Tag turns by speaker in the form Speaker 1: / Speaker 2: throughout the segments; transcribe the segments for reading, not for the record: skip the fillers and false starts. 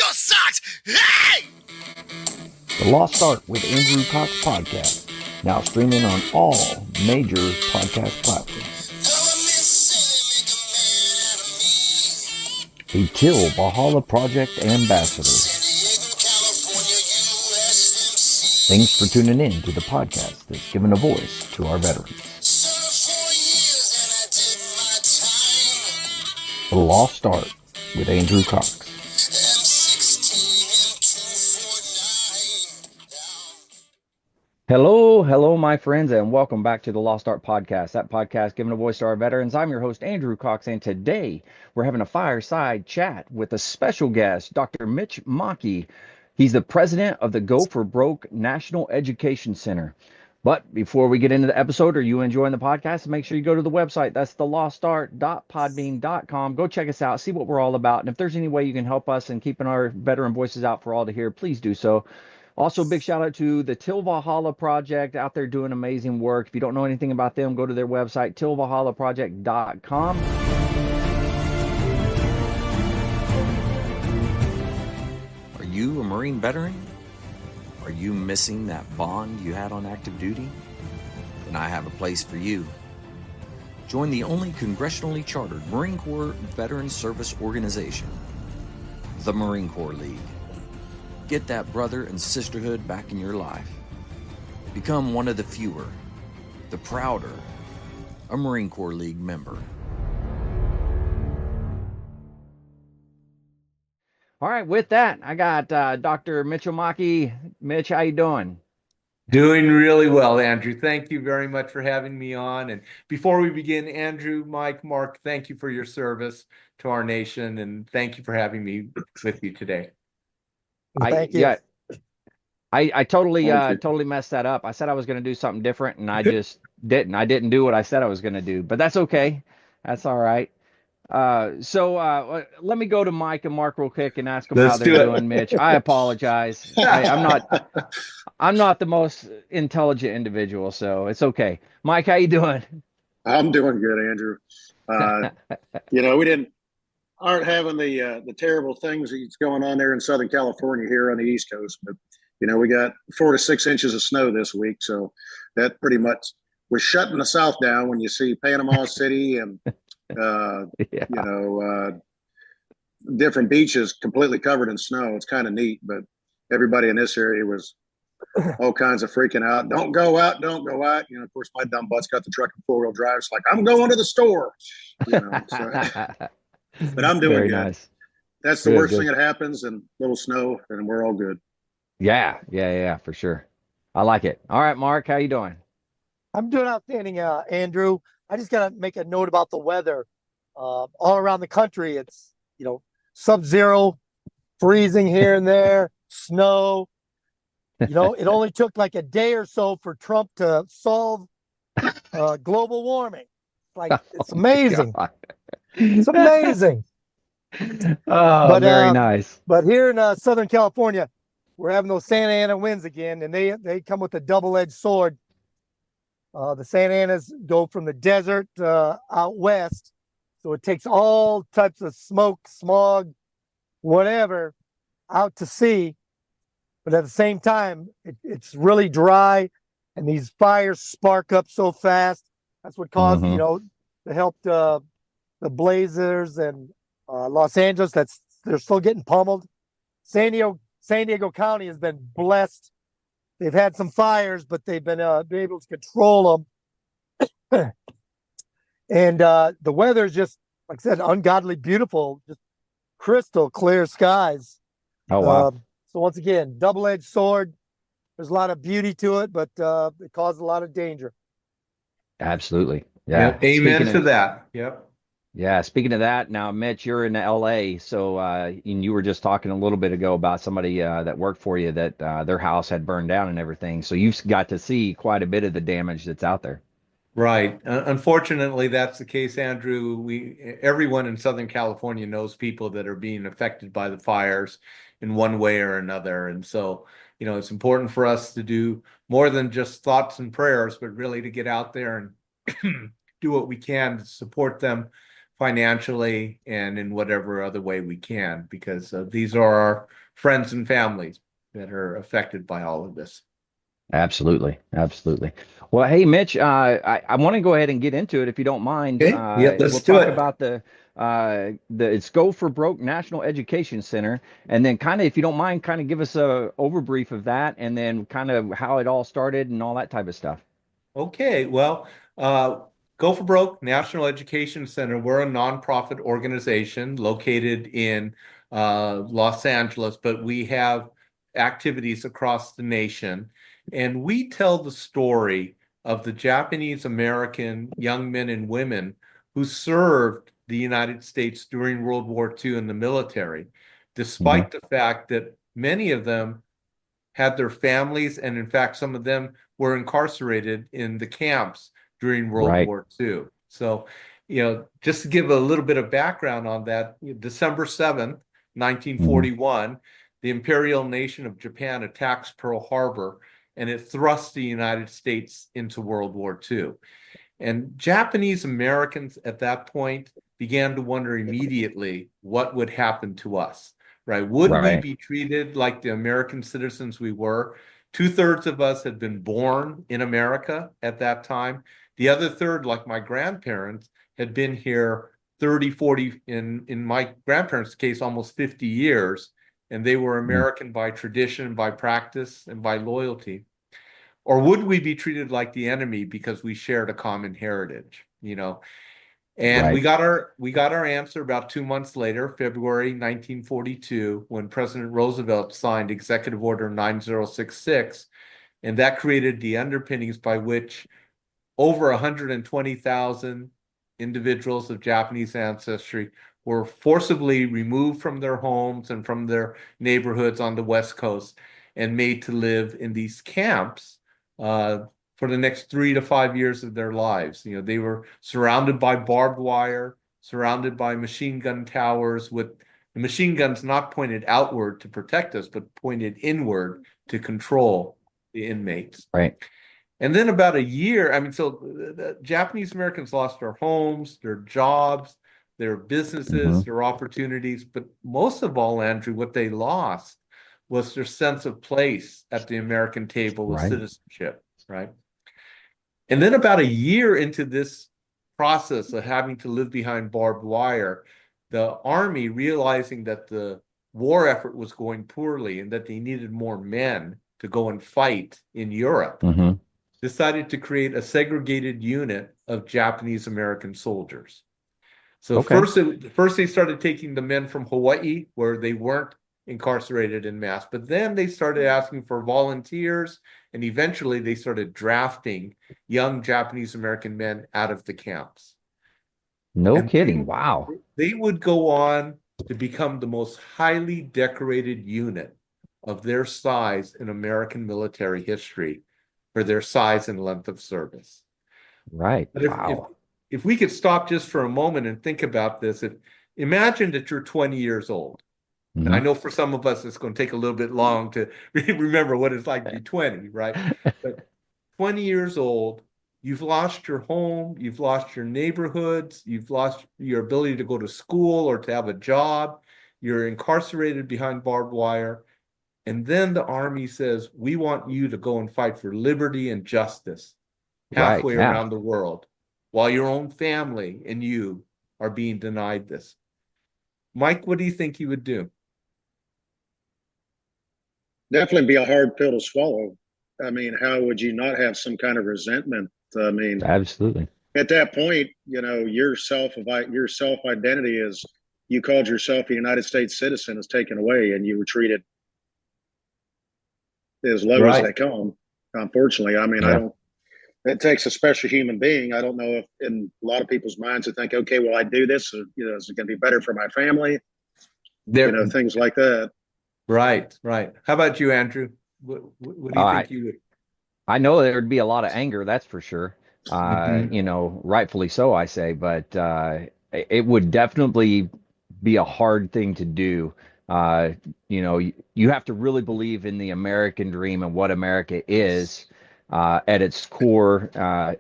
Speaker 1: your socks! Hey!
Speaker 2: The Lost Art with Andrew Cox podcast, now streaming on all major podcast platforms. A Till Valhalla Project ambassador. Thanks for tuning in to the podcast that's given a voice to our veterans. The Lost Art with Andrew Cox. Hello, my friends, and welcome back to the Lost Art Podcast. That podcast giving a voice to our veterans. I'm your host, Andrew Cox, and today we're having a fireside chat with a special guest, Dr. Mitch Maki. He's the president of the Go4Broke National Education Center. But before we get into the episode, are you enjoying the podcast? Make sure you go to the website. That's thelostart.podbean.com. Go check us out, see what we're all about. And if there's any way you can help us in keeping our veteran voices out for all to hear, please do so. Also, big shout out to the Till Valhalla Project out there doing amazing work. If you don't know anything about them, go to their website, tillvalhallaproject.com.
Speaker 3: Are you a Marine veteran? Are you missing that bond you had on active duty? Then I have a place for you. Join the only congressionally chartered Marine Corps Veteran Service Organization, the Marine Corps League. Get that brother and sisterhood back in your life. Become one of the fewer, the prouder, a Marine Corps League member.
Speaker 2: All right, with that, I got Dr. Mitchell Maki. Mitch, how you doing?
Speaker 4: Doing really well, Andrew. Thank you very much for having me on. And before we begin, Andrew, Mike, Mark, thank you for your service to our nation, and thank you for having me with you today.
Speaker 5: Thank you.
Speaker 2: Yeah, I totally messed that up. I said I was going to do something different, and I just didn't. I didn't do what I said I was going to do, but that's okay. That's all right. So let me go to Mike and Mark real quick and ask them how they're doing. Mitch, I apologize. I'm not the most intelligent individual, so it's okay. Mike, how you doing?
Speaker 6: I'm doing good, Andrew. We aren't having the terrible things that's going on there in Southern California here on the East Coast, but we got 4 to 6 inches of snow this week, so that pretty much was shutting the South down. When you see Panama City and different beaches completely covered in snow, it's kind of neat. But everybody in this area was all kinds of freaking out. Don't go out. Of course, my dumb butt's got the truck and 4-wheel drive. It's like, I'm going to the store. But I'm doing
Speaker 2: Very
Speaker 6: good.
Speaker 2: Nice.
Speaker 6: That's the worst thing that happens, and little snow, and we're all good.
Speaker 2: Yeah, for sure. I like it. All right, Mark, how you doing?
Speaker 5: I'm doing outstanding, Andrew. I just got to make a note about the weather. All around the country, it's, sub-zero, freezing here and there, snow. It only took like a day or so for Trump to solve global warming. It's amazing. It's amazing.
Speaker 2: Very nice.
Speaker 5: But here in Southern California, we're having those Santa Ana winds again, and they come with a double-edged sword. The Santa Anas go from the desert out west, so it takes all types of smoke, smog, whatever, out to sea. But at the same time, it's really dry, and these fires spark up so fast. That's what caused, to help the Blazers and Los Angeles. They're still getting pummeled. San Diego County has been blessed. They've had some fires, but they've been able to control them. And the weather is just, like I said, ungodly beautiful, just crystal clear skies.
Speaker 2: Oh, wow.
Speaker 5: So once again, double-edged sword. There's a lot of beauty to it, but it causes a lot of danger.
Speaker 2: Absolutely. Yeah.
Speaker 4: Amen to that. Yep.
Speaker 2: Yeah. Speaking of that, now, Mitch, you're in LA. So and you were just talking a little bit ago about somebody that worked for you that their house had burned down and everything. So you've got to see quite a bit of the damage that's out there.
Speaker 4: Right. Unfortunately, that's the case, Andrew. Everyone in Southern California knows people that are being affected by the fires in one way or another. And so, it's important for us to do more than just thoughts and prayers, but really to get out there and do what we can to support them financially and in whatever other way we can, because these are our friends and families that are affected by all of this.
Speaker 2: Absolutely, absolutely. Well, hey, Mitch, I want to go ahead and get into it if you don't mind.
Speaker 4: Okay, yeah, let's
Speaker 2: We'll
Speaker 4: do
Speaker 2: talk
Speaker 4: it.
Speaker 2: about the it's Go for Broke National Education Center, and then kind of, if you don't mind, kind of give us a overbrief of that, and then kind of how it all started and all that type of stuff.
Speaker 4: Okay, well, Go for Broke National Education Center, we're a nonprofit organization located in Los Angeles, but we have activities across the nation. And we tell the story of the Japanese American young men and women who served the United States during World War II in the military, despite the fact that many of them had their families, and in fact, some of them were incarcerated in the camps during World
Speaker 2: Right.
Speaker 4: War II. So, just to give a little bit of background on that, December 7th, 1941, the imperial nation of Japan attacks Pearl Harbor, and it thrusts the United States into World War II. And Japanese Americans at that point began to wonder immediately what would happen to us, right? Would we
Speaker 2: Right.
Speaker 4: be treated like the American citizens we were? Two-thirds of us had been born in America at that time. The other third, like my grandparents, had been here 30, 40, in my grandparents' case, almost 50 years. And they were American by tradition, by practice, and by loyalty. Or would we be treated like the enemy because we shared a common heritage, And
Speaker 2: Right.
Speaker 4: we got our answer about 2 months later, February 1942, when President Roosevelt signed Executive Order 9066, and that created the underpinnings by which over 120,000 individuals of Japanese ancestry were forcibly removed from their homes and from their neighborhoods on the West Coast and made to live in these camps for the next 3 to 5 years of their lives. They were surrounded by barbed wire, surrounded by machine gun towers, with the machine guns not pointed outward to protect us, but pointed inward to control the inmates.
Speaker 2: Right.
Speaker 4: And then about a year, so the Japanese Americans lost their homes, their jobs, their businesses, their opportunities. But most of all, Andrew, what they lost was their sense of place at the American table with citizenship, right? And then about a year into this process of having to live behind barbed wire, the Army, realizing that the war effort was going poorly and that they needed more men to go and fight in Europe, decided to create a segregated unit of Japanese American soldiers. So first they started taking the men from Hawaii, where they weren't incarcerated in mass, but then they started asking for volunteers, and eventually they started drafting young Japanese American men out of the camps.
Speaker 2: No kidding. Wow.
Speaker 4: They would go on to become the most highly decorated unit of their size in American military history for their size and length of service.
Speaker 2: Right.
Speaker 4: But
Speaker 2: Wow.
Speaker 4: if we could stop just for a moment and think about this, imagine that you're 20 years old. And I know for some of us, it's going to take a little bit long to remember what it's like to be 20, right? But 20 years old, you've lost your home, you've lost your neighborhoods, you've lost your ability to go to school or to have a job, you're incarcerated behind barbed wire. And then the Army says, we want you to go and fight for liberty and justice halfway around the world, while your own family and you are being denied this. Mike, what do you think you would do?
Speaker 6: Definitely be a hard pill to swallow. How would you not have some kind of resentment?
Speaker 2: Absolutely.
Speaker 6: At that point, your self identity is, you called yourself a United States citizen, is taken away, and you were treated as low as they come. Unfortunately, I don't. It takes a special human being. I don't know if in a lot of people's minds to think, okay, well, I do this, is it going to be better for my family? Things like that.
Speaker 4: Right. How about you, Andrew? What do you think you would?
Speaker 2: I know there'd be a lot of anger, that's for sure. Rightfully so, I say, but it would definitely be a hard thing to do. You have to really believe in the American dream and what America is at its core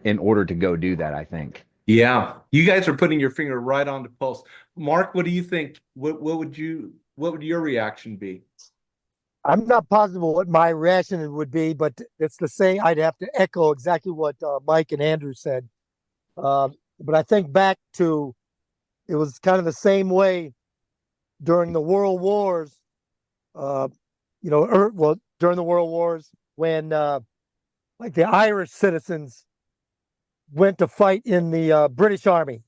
Speaker 2: in order to go do that, I think.
Speaker 4: Yeah, you guys are putting your finger right on the pulse. Mark, what do you think? What would your reaction be?
Speaker 5: I'm not positive what my reaction would be, but it's the same. I'd have to echo exactly what Mike and Andrew said. But I think back to it was kind of the same way during the World Wars. Uh, well, during the World Wars when like the Irish citizens went to fight in the British Army.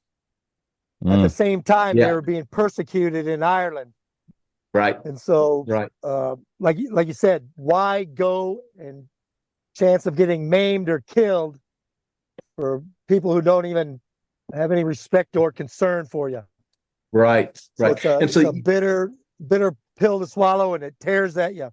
Speaker 5: At the
Speaker 2: Mm,
Speaker 5: same time, they
Speaker 4: Yeah,
Speaker 5: were being persecuted in Ireland,
Speaker 4: right,
Speaker 5: and so,
Speaker 4: right.
Speaker 5: like you said, why go and chance of getting maimed or killed for people who don't even have any respect or concern for you?
Speaker 4: Right,
Speaker 5: So
Speaker 4: right.
Speaker 5: it's a
Speaker 4: And so,
Speaker 5: it's a bitter pill to swallow, and it tears at you.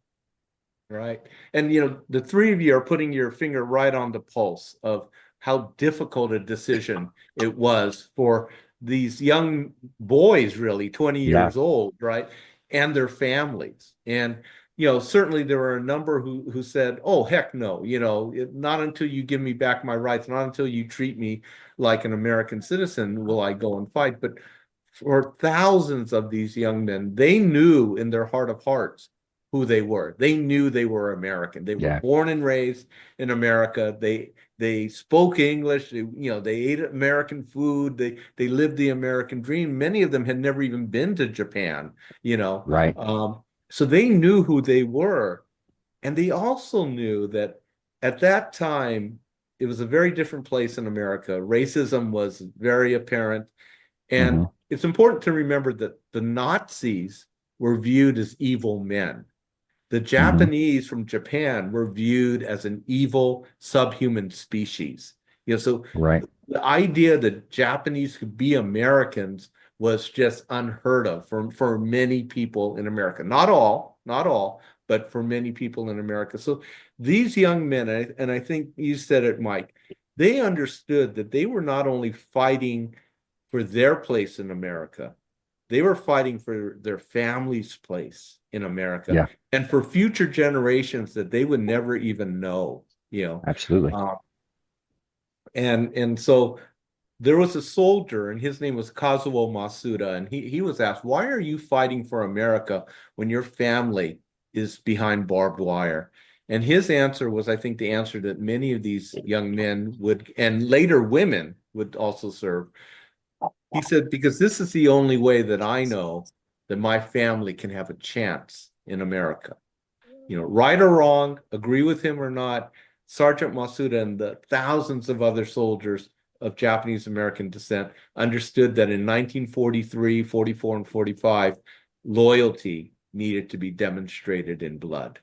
Speaker 4: right. And the three of you are putting your finger right on the pulse of how difficult a decision it was for these young boys, really, 20
Speaker 2: yeah,
Speaker 4: years old, right? And their families. And certainly there were a number who said, "Oh, heck no, not until you give me back my rights, not until you treat me like an American citizen will I go and fight." But for thousands of these young men, they knew in their heart of hearts who they were. They knew they were American. They were
Speaker 2: yeah,
Speaker 4: born and raised in America. They spoke English. They ate American food. They lived the American dream. Many of them had never even been to Japan. You know,
Speaker 2: right.
Speaker 4: so they knew who they were, and they also knew that at that time it was a very different place in America. Racism was very apparent, and
Speaker 2: Hmm.
Speaker 4: it's important to remember that the Nazis were viewed as evil men. The
Speaker 2: Hmm.
Speaker 4: Japanese from Japan were viewed as an evil subhuman species. So
Speaker 2: Right.
Speaker 4: the idea that Japanese could be Americans was just unheard of for many people in America. Not all, but for many people in America. So these young men, and I think you said it, Mike, they understood that they were not only fighting for their place in America, they were fighting for their family's place in America
Speaker 2: Yeah,
Speaker 4: and for future generations that they would never even know, you know.
Speaker 2: absolutely.
Speaker 4: Uh, and so there was a soldier, and his name was Kazuo Masuda, and he was asked, "Why are you fighting for America when your family is behind barbed wire?" And his answer was, I think, the answer that many of these young men would, and later women would also serve. He said, "Because this is the only way that I know that my family can have a chance in America." Right or wrong, agree with him or not, Sergeant Masuda and the thousands of other soldiers of Japanese American descent understood that in 1943, 44, and 45, loyalty needed to be demonstrated in blood.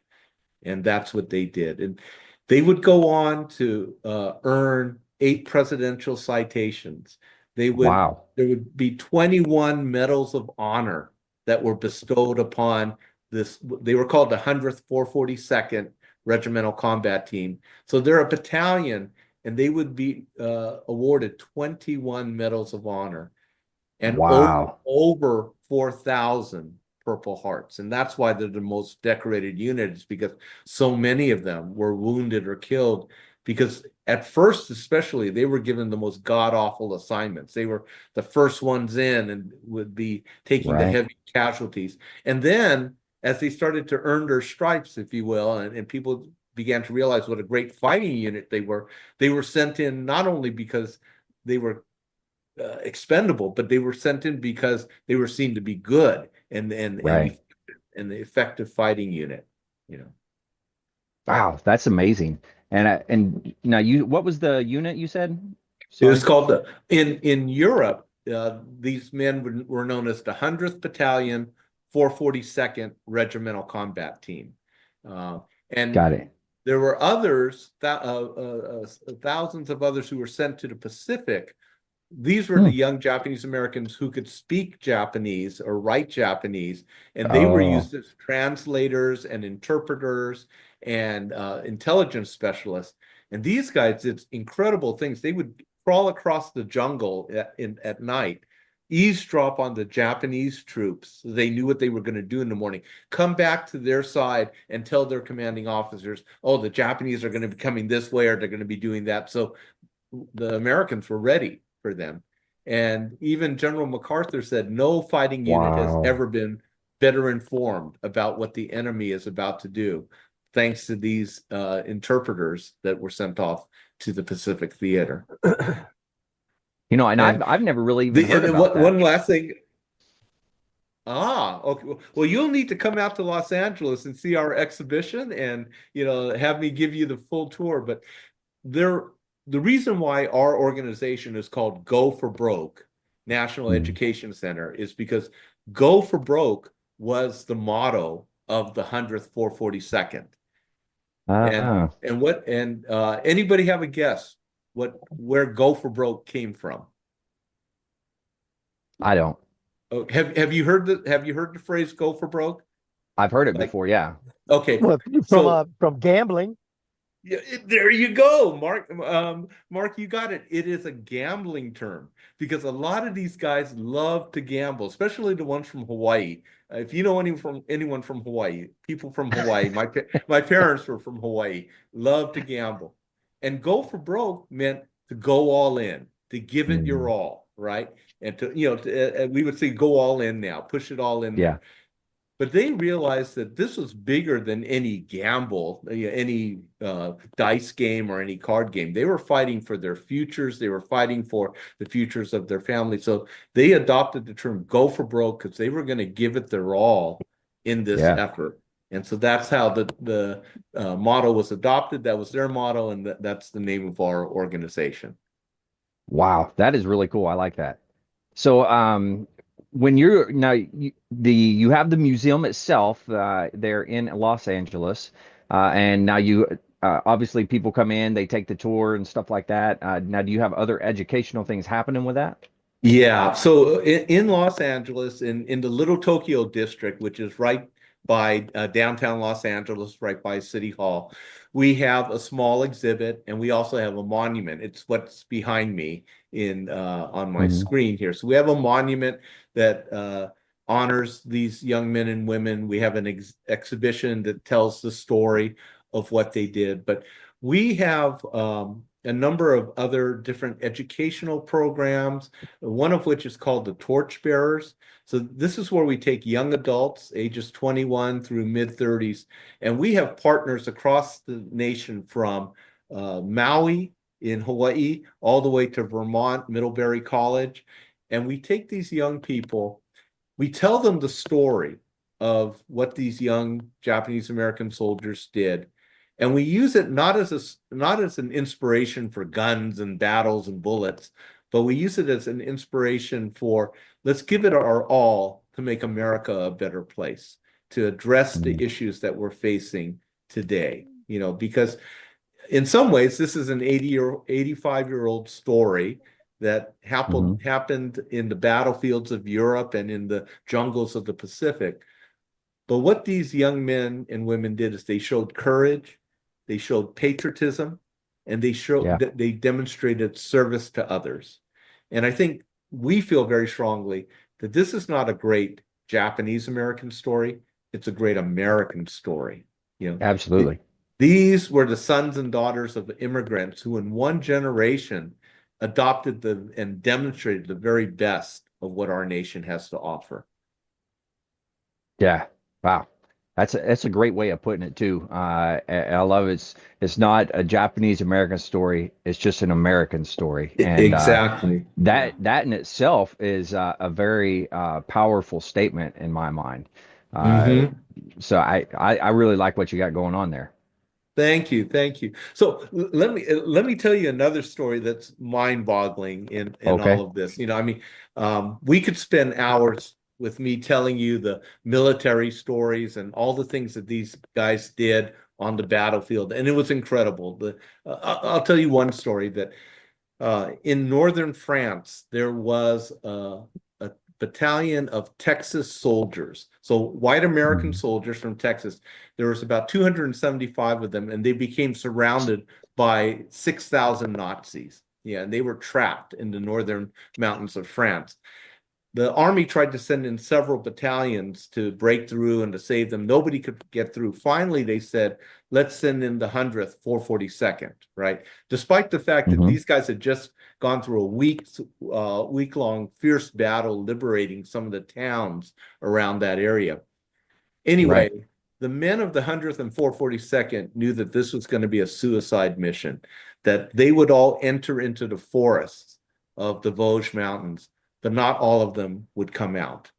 Speaker 4: And that's what they did. And they would go on to earn 8 presidential citations.
Speaker 2: Wow.
Speaker 4: There would be 21 medals of honor that were bestowed upon this. They were called the 100th 442nd Regimental Combat Team. So they're a battalion, and they would be awarded 21 medals of honor and
Speaker 2: Wow.
Speaker 4: over 4,000 Purple Hearts. And that's why they're the most decorated unit, is because so many of them were wounded or killed. Because at first, especially, they were given the most god-awful assignments. They were the first ones in and would be taking the
Speaker 2: Right.
Speaker 4: heavy casualties. And then, as they started to earn their stripes, if you will, and people began to realize what a great fighting unit they were sent in not only because they were expendable, but they were sent in because they were seen to be good
Speaker 2: Right.
Speaker 4: and the effective fighting unit.
Speaker 2: Wow, that's amazing. And now what was the unit you said?
Speaker 4: It was
Speaker 2: Sorry.
Speaker 4: called in Europe. These men were known as the 100th Battalion, 442nd Regimental Combat Team, and
Speaker 2: Got it.
Speaker 4: there were others, thousands of others who were sent to the Pacific. These were the
Speaker 2: Hmm.
Speaker 4: young Japanese Americans who could speak Japanese or write Japanese, and they were
Speaker 2: Oh,
Speaker 4: used as translators and interpreters and intelligence specialists. And these guys did incredible things. They would crawl across the jungle at night, eavesdrop on the Japanese troops. They knew what they were going to do in the morning, come back to their side and tell their commanding officers, "Oh, the Japanese are going to be coming this way, or they're going to be doing that." So the Americans were ready for them. And even General MacArthur said no fighting unit has
Speaker 2: Wow.
Speaker 4: ever been better informed about what the enemy is about to do, thanks to these interpreters that were sent off to the Pacific Theater.
Speaker 2: You know, and
Speaker 4: And
Speaker 2: I've never really even heard about that.
Speaker 4: one last thing. Okay. Well, you'll need to come out to Los Angeles and see our exhibition, and have me give you the full tour. But the reason why our organization is called Go for Broke National Education Center is because Go for Broke was the motto of the 100th 442nd.
Speaker 2: Ah,
Speaker 4: And anybody have a guess where Go for Broke came from?
Speaker 2: I don't.
Speaker 4: Oh, have you heard the phrase "Go for Broke"?
Speaker 2: I've heard it
Speaker 4: Like,
Speaker 2: before. Yeah.
Speaker 4: okay,
Speaker 5: Well,
Speaker 4: so
Speaker 5: from gambling.
Speaker 4: yeah, there you go, Mark. Mark, you got it. It is a gambling term because a lot of these guys love to gamble, especially the ones from Hawaii. If you know anyone from Hawaii, people from Hawaii, my parents were from Hawaii, love to gamble, and go for broke meant to go all in, to give it your all, right? And we would say go all in now, push it all in
Speaker 2: Yeah.
Speaker 4: there. But they realized that this was bigger than any gamble, any dice game or any card game. They were fighting for their futures. They were fighting for the futures of their family. So they adopted the term "go for broke" because they were going to give it their all in this effort. And so that's how the motto was adopted. That was their motto, and that's the name of our organization.
Speaker 2: Wow, that is really cool. I like that. So, when you're now you have the museum itself there in Los Angeles, and now you obviously people come in, they take the tour and stuff like that. Now, do you have other educational things happening with that?
Speaker 4: Yeah, so in Los Angeles, in the Little Tokyo district, which is right by downtown Los Angeles, right by City Hall, we have a small exhibit, and we also have a monument. It's what's behind me on my screen here. So we have a monument that honors these young men and women. We have an exhibition that tells the story of what they did, but we have a number of other different educational programs, one of which is called the Torchbearers. So this is where we take young adults, ages 21 through mid-30s, and we have partners across the nation from Maui in Hawaii all the way to Vermont, Middlebury College. And we take these young people, we tell them the story of what these young Japanese American soldiers did. And we use it not as an inspiration for guns and battles and bullets, but we use it as an inspiration for let's give it our all to make America a better place, to address the issues that we're facing today. Because in some ways this is an 85-year-old story that happened in the battlefields of Europe and in the jungles of the Pacific. But what these young men and women did is they showed courage, they showed patriotism, and they showed that they demonstrated service to others. And I think we feel very strongly that this is not a great Japanese American story, it's a great American story.
Speaker 2: Absolutely.
Speaker 4: These were the sons and daughters of immigrants who in one generation adopted and demonstrated the very best of what our nation has to offer.
Speaker 2: Yeah. Wow. That's a great way of putting it too. I love it. It's not a Japanese American story. It's just an American story. And
Speaker 4: exactly.
Speaker 2: That in itself is a very powerful statement in my mind. So I really like what you got going on there.
Speaker 4: Thank you. So let me tell you another story that's mind-boggling in all of this. We could spend hours with me telling you the military stories and all the things that these guys did on the battlefield, and it was incredible. I'll tell you one story that in northern France there was a battalion of Texas soldiers, so white American soldiers from Texas. There was about 275 of them, and they became surrounded by 6,000 Nazis. Yeah, and they were trapped in the northern mountains of France. The army tried to send in several battalions to break through and to save them. Nobody could get through. Finally, they said, let's send in the 100th 442nd, right? Despite the fact that these guys had just gone through a week-long fierce battle liberating some of the towns around that area. Anyway,
Speaker 2: Right.
Speaker 4: the men of the 100th and 442nd knew that this was going to be a suicide mission, that they would all enter into the forests of the Vosges Mountains, but not all of them would come out.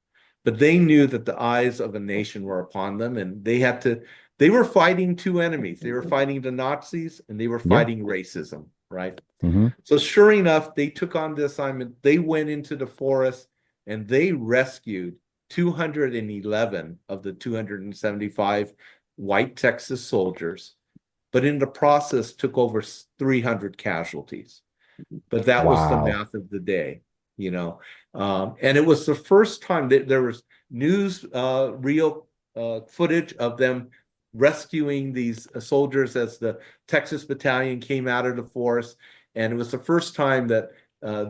Speaker 4: But they knew that the eyes of a nation were upon them, and they were fighting two enemies. They were fighting the Nazis, and they were fighting racism, right?
Speaker 2: Mm-hmm.
Speaker 4: So sure enough, they took on the assignment. They went into the forest, and they rescued 211 of the 275 white Texas soldiers, but in the process took over 300 casualties. But that was the
Speaker 2: Wow.
Speaker 4: math of the day, you know. And it was the first time that there was news, real footage of them rescuing these soldiers as the Texas Battalion came out of the forest. And it was the first time that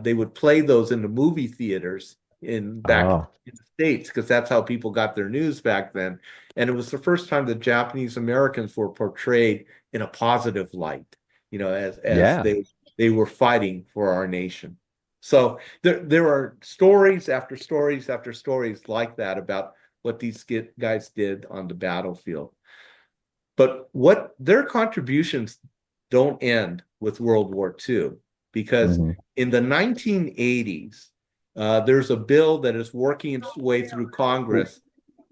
Speaker 4: they would play those in the movie theaters back in the States, because that's how people got their news back then. And it was the first time that Japanese Americans were portrayed in a positive light, you know, as they were fighting for our nation. So there are stories after stories after stories like that about what these guys did on the battlefield. But what their contributions don't end with World War II, because in the 1980s, there's a bill that is working its way through Congress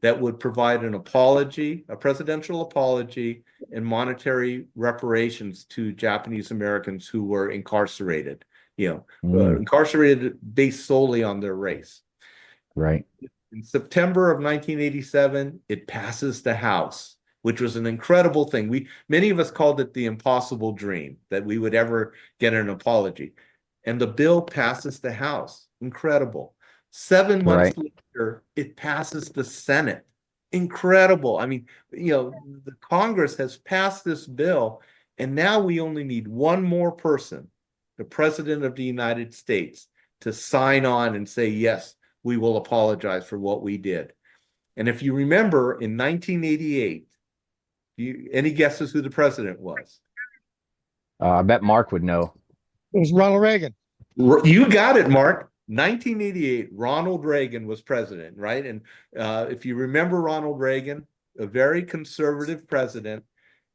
Speaker 4: that would provide an apology, a presidential apology, and monetary reparations to Japanese Americans who were incarcerated, incarcerated based solely on their race.
Speaker 2: Right.
Speaker 4: In September of 1987, it passes the House, which was an incredible thing. Many of us called it the impossible dream that we would ever get an apology. And the bill passes the House. Incredible. 7 months later, it passes the Senate. Incredible. I mean, the Congress has passed this bill, and now we only need one more person, the President of the United States, to sign on and say, yes, we will apologize for what we did. And if you remember, in 1988, any guesses who the president was?
Speaker 2: I bet Mark would know.
Speaker 5: It was Ronald Reagan.
Speaker 4: You got it, Mark. 1988, Ronald Reagan was president, right? And if you remember Ronald Reagan, a very conservative president,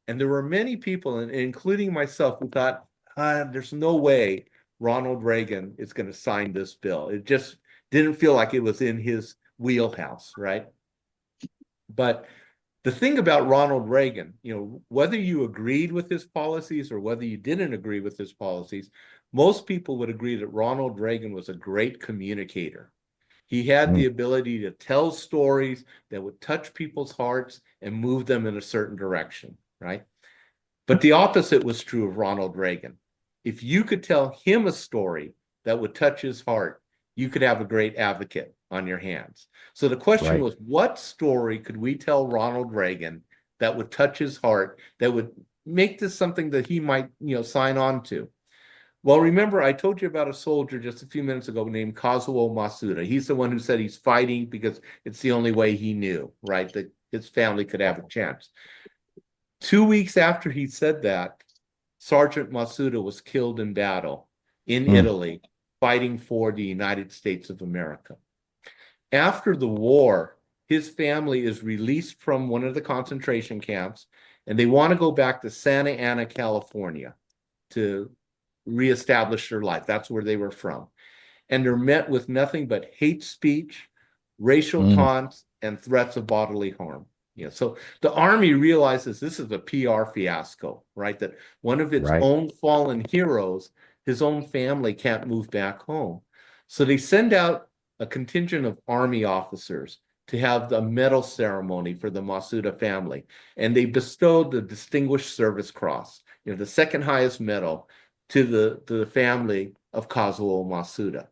Speaker 4: and there were many people, including myself, who thought, there's no way Ronald Reagan is going to sign this bill. It just didn't feel like it was in his wheelhouse, right? But the thing about Ronald Reagan, whether you agreed with his policies or whether you didn't agree with his policies, most people would agree that Ronald Reagan was a great communicator. He had the ability to tell stories that would touch people's hearts and move them in a certain direction, right? But the opposite was true of Ronald Reagan. If you could tell him a story that would touch his heart, you could have a great advocate on your hands. So the question was, what story could we tell Ronald Reagan that would touch his heart, that would make this something that he might, sign on to? Well, remember, I told you about a soldier just a few minutes ago named Kazuo Masuda. He's the one who said he's fighting because it's the only way he knew, right, that his family could have a chance. 2 weeks after he said that, Sergeant Masuda was killed in battle in Italy, fighting for the United States of America. After the war, his family is released from one of the concentration camps, and they want to go back to Santa Ana, California, to reestablish their life. That's where they were from. And they're met with nothing but hate speech, racial taunts, and threats of bodily harm. So the Army realizes this is a PR fiasco, right? That one of its own fallen heroes, his own family, can't move back home. So they send out a contingent of Army officers to have the medal ceremony for the Masuda family. And they bestowed the Distinguished Service Cross, the second highest medal, to the family of Kazuo Masuda.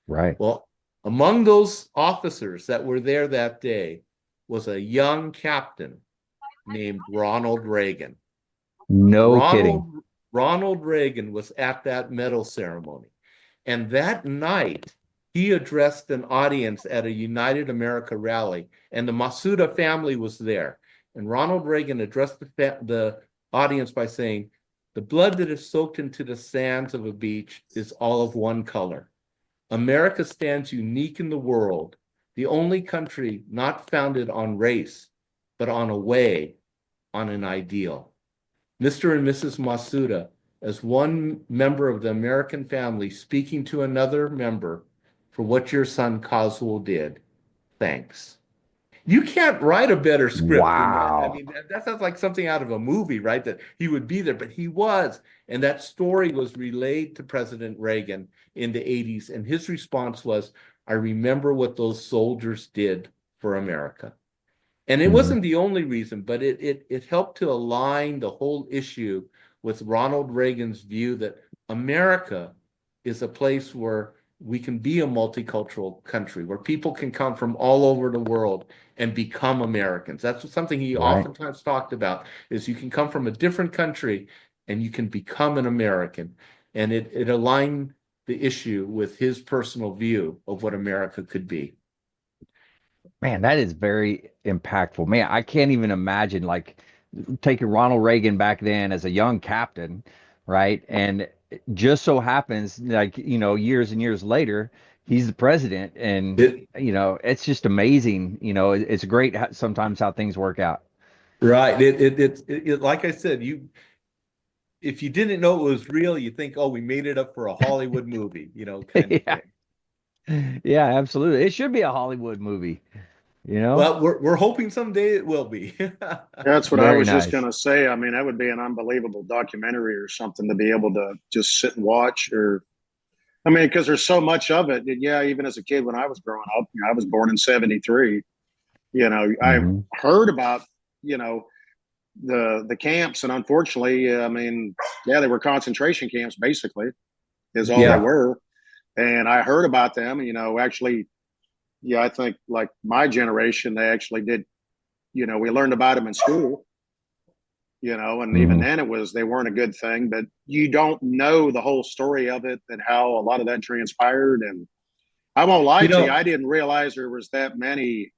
Speaker 2: Right.
Speaker 4: Well, among those officers that were there that day was a young captain named Ronald Reagan.
Speaker 2: Kidding.
Speaker 4: Ronald Reagan was at that medal ceremony. And that night, he addressed an audience at a United America rally, and the Masuda family was there. And Ronald Reagan addressed the audience by saying, The blood that is soaked into the sands of a beach is all of one color. America stands unique in the world, the only country not founded on race, but on a way, on an ideal. Mr. and Mrs. Masuda, as one member of the American family speaking to another member for what your son Coswell did, thanks. You can't write a better script than that. I
Speaker 2: Wow.
Speaker 4: mean, that sounds like something out of a movie, right? That he would be there, but he was. And that story was relayed to President Reagan in the 80s. And his response was, I remember what those soldiers did for America. And it
Speaker 2: Mhm.
Speaker 4: wasn't the only reason, but it helped to align the whole issue with Ronald Reagan's view that America is a place where we can be a multicultural country, where people can come from all over the world and become Americans. That's something he
Speaker 2: Right.
Speaker 4: oftentimes talked about, is you can come from a different country and you can become an American. And it aligned the issue with his personal view of what America could be.
Speaker 2: Man, that is very impactful. Man, I can't even imagine like taking Ronald Reagan back then as a young captain, right? And it just so happens, like, years and years later, he's the president. And,
Speaker 4: It,
Speaker 2: it's just amazing. It's great sometimes how things work out.
Speaker 4: right. Like I said, if you didn't know it was real, you think, oh, we made it up for a Hollywood movie, kind of
Speaker 2: Yeah.
Speaker 4: thing.
Speaker 2: Yeah, absolutely. It should be a Hollywood movie, you know?
Speaker 4: Well, we're hoping someday it will be.
Speaker 6: That's what I
Speaker 2: Very
Speaker 6: was just
Speaker 2: nice.
Speaker 6: going to say. I mean, that would be an unbelievable documentary or something to be able to just sit and watch. Or, I mean, because there's so much of it. Yeah, even as a kid when I was growing up, I was born in '73. I
Speaker 2: Hmm.
Speaker 6: heard about, you know, the camps, and unfortunately, I mean, yeah, they were concentration camps basically, is all they
Speaker 4: Yeah.
Speaker 6: were. And I heard about them. Actually, yeah, I think like my generation, they actually did. We learned about them in school. And even
Speaker 2: Hmm.
Speaker 6: then they weren't a good thing, but you don't know the whole story of it and how a lot of that transpired. And I won't lie
Speaker 4: You
Speaker 6: to you,
Speaker 4: know,
Speaker 6: I didn't realize there was that many,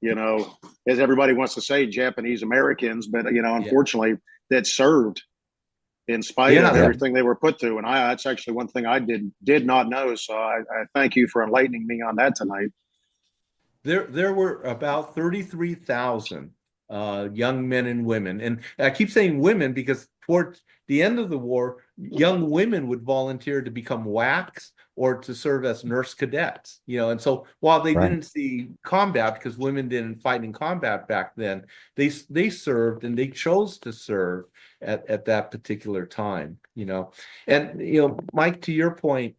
Speaker 6: as everybody wants to say, Japanese Americans, but
Speaker 4: yeah.
Speaker 6: unfortunately, that served in spite
Speaker 4: Yeah,
Speaker 6: of
Speaker 2: Yeah.
Speaker 6: everything they were put through. And that's actually one thing I did not know. So I thank you for enlightening me on that tonight.
Speaker 4: there were about 33,000 young men and women. And I keep saying women because towards the end of the war, young women would volunteer to become WACs or to serve as nurse cadets. And so while they
Speaker 2: Right.
Speaker 4: didn't see combat, because women didn't fight in combat back then, they served, and they chose to serve at that particular time. And Mike, to your point,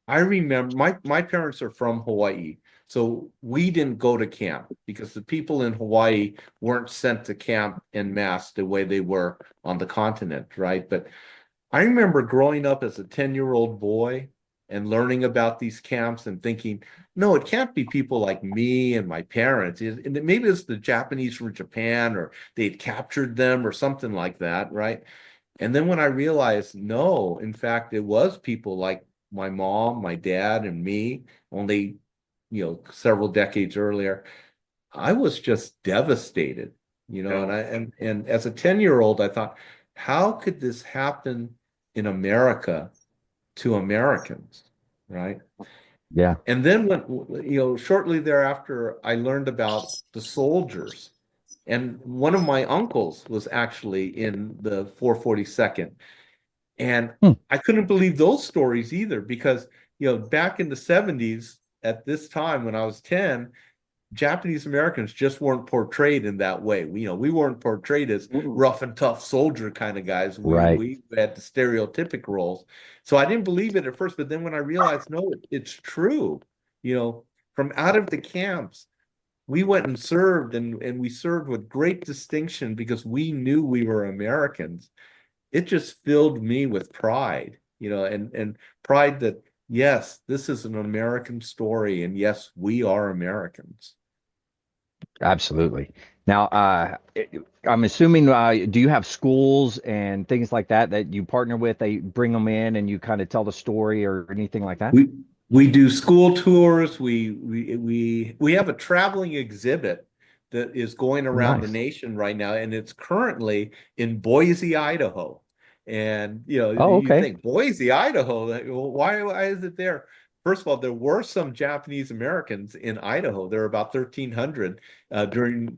Speaker 4: I remember my parents are from Hawaii, so we didn't go to camp because the people in Hawaii weren't sent to camp en masse the way they were on the continent, right? But I remember growing up as a 10-year-old boy and learning about these camps and thinking, no, it can't be people like me and my parents. Maybe it's the Japanese from Japan, or they'd captured them or something like that, right? And then when I realized, no, in fact, it was people like my mom, my dad, and me, only, several decades earlier, I was just devastated, and
Speaker 6: Yeah.
Speaker 4: and as a 10-year-old, I thought, how could this happen in America to Americans, right?
Speaker 2: Yeah.
Speaker 4: And then shortly thereafter, I learned about the soldiers. And one of my uncles was actually in the 442nd. And
Speaker 2: Hmm.
Speaker 4: I couldn't believe those stories either, because, back in the 70s, at this time when I was 10, Japanese Americans just weren't portrayed in that way. We weren't portrayed as
Speaker 6: Mm-mm.
Speaker 4: rough and tough soldier kind of guys.
Speaker 2: Right.
Speaker 4: We had the stereotypic roles. So I didn't believe it at first, but then when I realized, no, it's true. From out of the camps, we went and served, and we served with great distinction because we knew we were Americans. It just filled me with pride, and pride that, yes, this is an American story, and yes, we are Americans.
Speaker 2: Absolutely. Now, I'm assuming, do you have schools and things like that that you partner with? They bring them in and you kind of tell the story or anything like that?
Speaker 4: We do school tours. We have a traveling exhibit that is going around the
Speaker 2: Nice.
Speaker 4: nation right now, and it's currently in Boise, Idaho. And
Speaker 2: Oh,
Speaker 4: you
Speaker 2: okay.
Speaker 4: think Boise, Idaho, why is it there? First of all, there were some Japanese Americans in Idaho. There were about 1,300